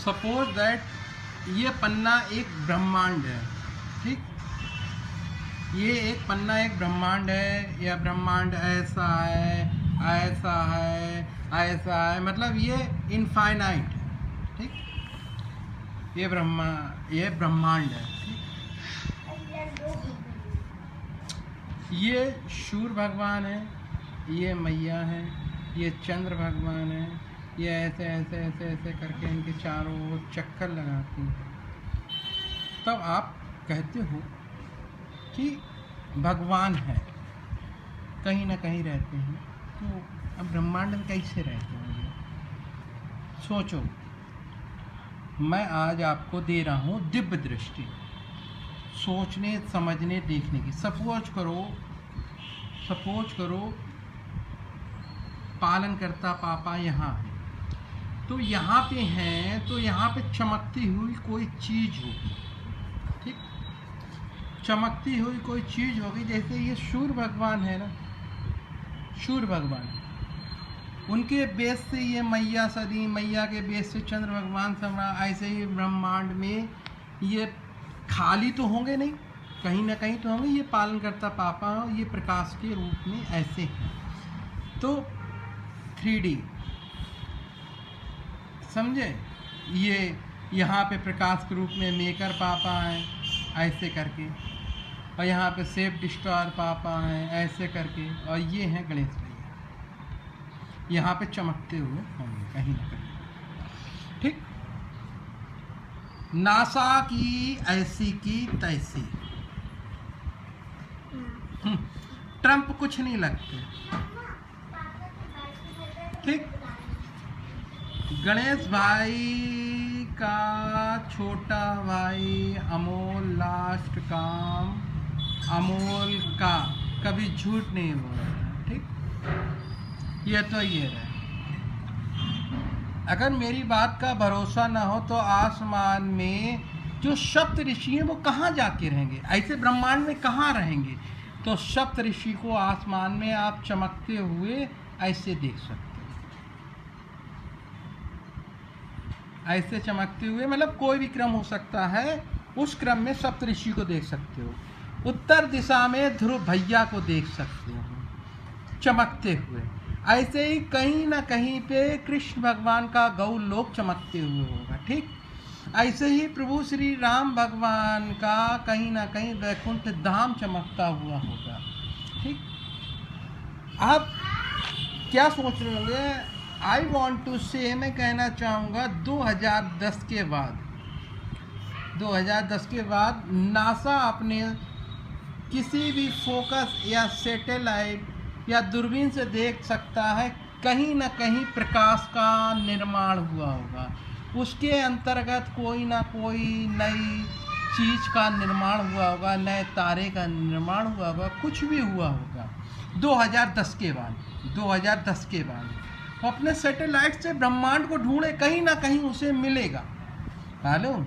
Suppose that ये पन्ना एक ब्रह्मांड है, ठीक। ये एक पन्ना एक ब्रह्मांड है, या ब्रह्मांड ऐसा है, ऐसा है, ऐसा है, मतलब ये इनफाइनाइट है, ठीक। ये ब्रह्मांड है, ठीक। ये सूर्य भगवान है, ये मैया है, ये चंद्र भगवान है, ये ऐसे ऐसे ऐसे ऐसे करके इनके चारों ओर चक्कर लगाती है। तब आप कहते हो कि भगवान है, कहीं ना कहीं रहते हैं। तो अब ब्रह्मांड में कैसे रहते होंगे? सोचो, मैं आज आपको दे रहा हूँ दिव्य दृष्टि, सोचने समझने देखने की। सपोज करो पालनकर्ता पापा यहाँ है, तो यहाँ पे हैं, तो यहाँ पे चमकती हुई कोई चीज़ होगी, ठीक। चमकती हुई कोई चीज़ होगी, जैसे ये सूर्य भगवान है ना, सूर्य भगवान, उनके बेस से ये मैया सदी, मैया के बेस से चंद्र भगवान सम्राट। ऐसे ही ब्रह्मांड में ये खाली तो होंगे नहीं, कहीं ना कहीं तो होंगे। ये पालनकर्ता पापा, ये प्रकाश के रूप में ऐसे हैं। तो 3D समझे? ये यहाँ पे प्रकाश के रूप में मेकर पापा हैं, ऐसे करके, और यहाँ पे सेफ डिस्ट्रॉयर पापा हैं, ऐसे करके, और ये हैं गणेश भैया, यहाँ पे चमकते हुए होंगे कहीं ना कहीं, ठीक। नासा की ऐसी की तैसी, ट्रंप कुछ नहीं लगते, ठीक। गणेश भाई का छोटा भाई अमोल, लास्ट काम अमोल का, कभी झूठ नहीं बोल रहा, ठीक। ये तो ये रहे। अगर मेरी बात का भरोसा ना हो तो आसमान में जो सप्त ऋषि हैं वो कहाँ जाके रहेंगे? ऐसे ब्रह्मांड में कहाँ रहेंगे? तो सप्त ऋषि को आसमान में आप चमकते हुए ऐसे देख सकते हो, ऐसे चमकते हुए, मतलब कोई भी क्रम हो सकता है, उस क्रम में सप्त ऋषि को देख सकते हो। उत्तर दिशा में ध्रुव भैया को देख सकते हो चमकते हुए। ऐसे ही कहीं ना कहीं पे कृष्ण भगवान का गौ लोक चमकते हुए होगा, ठीक। ऐसे ही प्रभु श्री राम भगवान का कहीं ना कहीं वैकुंठ धाम चमकता हुआ होगा, ठीक। आप क्या सोच रहे होंगे? आई वॉन्ट टू से, मैं कहना चाहूँगा 2010 के बाद नासा अपने किसी भी फोकस या सैटेलाइट या दूरबीन से देख सकता है, कहीं ना कहीं प्रकाश का निर्माण हुआ होगा, उसके अंतर्गत कोई ना कोई नई चीज़ का निर्माण हुआ होगा, नए तारे का निर्माण हुआ होगा, कुछ भी हुआ होगा 2010 के बाद। वो अपने सैटेलाइट से ब्रह्मांड को ढूंढे, कहीं ना कहीं उसे मिलेगा। मालूम,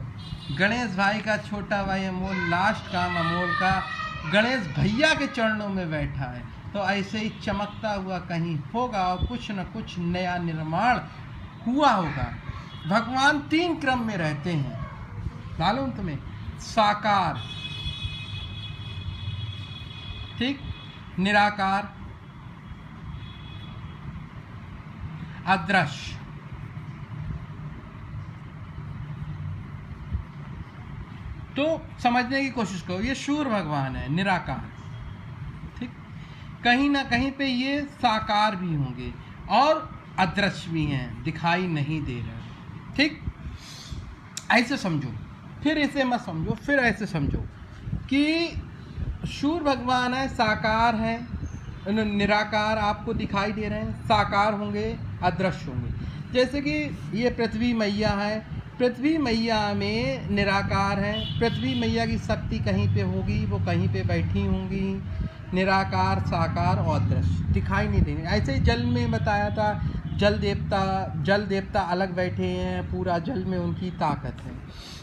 गणेश भाई का छोटा भाई अमोल, लास्ट काम अमोल का गणेश भैया के चरणों में बैठा है, तो ऐसे ही चमकता हुआ कहीं होगा और कुछ न कुछ नया निर्माण हुआ होगा। भगवान 3 क्रम में रहते हैं, मालूम तुम्हें? साकार, ठीक, निराकार, अदृश्य। तो समझने की कोशिश करो, ये सूर्य भगवान है निराकार, ठीक। कहीं ना कहीं पे ये साकार भी होंगे और अदृश्य भी हैं, दिखाई नहीं दे रहे, ठीक। ऐसे समझो, फिर ऐसे मत समझो, फिर ऐसे समझो कि सूर्य भगवान है, साकार है, निराकार आपको दिखाई दे रहे हैं, साकार होंगे, अदृश्य होंगे। जैसे कि ये पृथ्वी मैया है, पृथ्वी मैया में निराकार है, पृथ्वी मैया की शक्ति कहीं पे होगी, वो कहीं पे बैठी होंगी, निराकार, साकार और अदृश्य, दिखाई नहीं देंगे। ऐसे ही जल में बताया था, जल देवता अलग बैठे हैं, पूरा जल में उनकी ताकत है।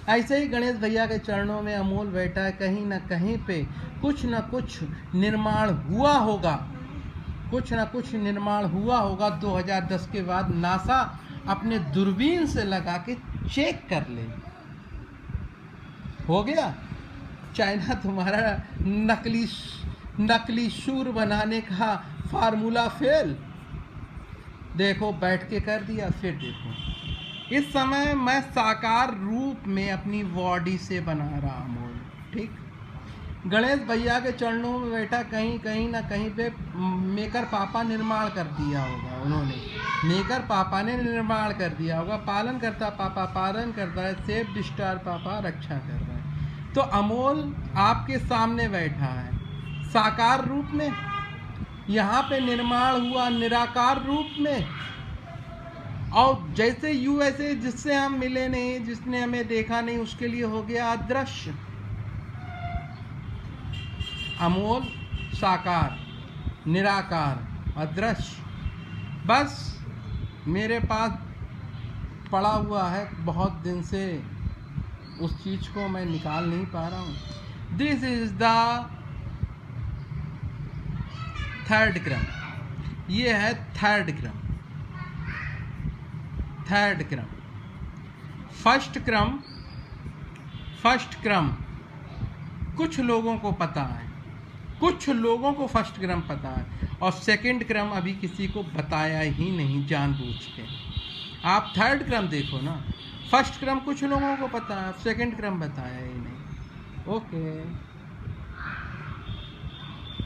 ऐसे ही गणेश भैया के चरणों में अमोल बैठा है, कहीं ना कहीं पे कुछ ना कुछ निर्माण हुआ होगा, कुछ ना कुछ निर्माण हुआ होगा। 2010 के बाद नासा अपने दूरबीन से लगा के चेक कर ले। हो गया। चाइना तुम्हारा नकली सूर बनाने का फार्मूला फेल। देखो बैठ के कर दिया। फिर देखो इस समय मैं साकार रूप में अपनी बॉडी से बना रहा हूँ। ठीक, गणेश भैया के चरणों में बैठा कहीं ना कहीं पे मेकर पापा निर्माण कर दिया होगा। उन्होंने मेकर पापा ने निर्माण कर दिया होगा। पालन करता पापा पालन करता है, सेफ डिस्टार पापा रक्षा कर रहा है। तो अमोल आपके सामने बैठा है साकार रूप में, यहाँ पे निर्माण हुआ निराकार रूप में। और जैसे यूएसए जिससे हम मिले नहीं, जिसने हमें देखा नहीं, उसके लिए हो गया अदृश्य। अमोल साकार निराकार अदृश्य, बस मेरे पास पड़ा हुआ है बहुत दिन से, उस चीज को मैं निकाल नहीं पा रहा हूँ। दिस इज द थर्ड क्रम। ये है थर्ड क्रम। थर्ड क्रम। फर्स्ट क्रम कुछ लोगों को पता है, कुछ लोगों को फर्स्ट क्रम पता है, और सेकंड क्रम अभी किसी को बताया ही नहीं जानबूझ के। आप थर्ड क्रम देखो ना, फर्स्ट क्रम कुछ लोगों को पता है, सेकंड क्रम बताया ही नहीं। ओके।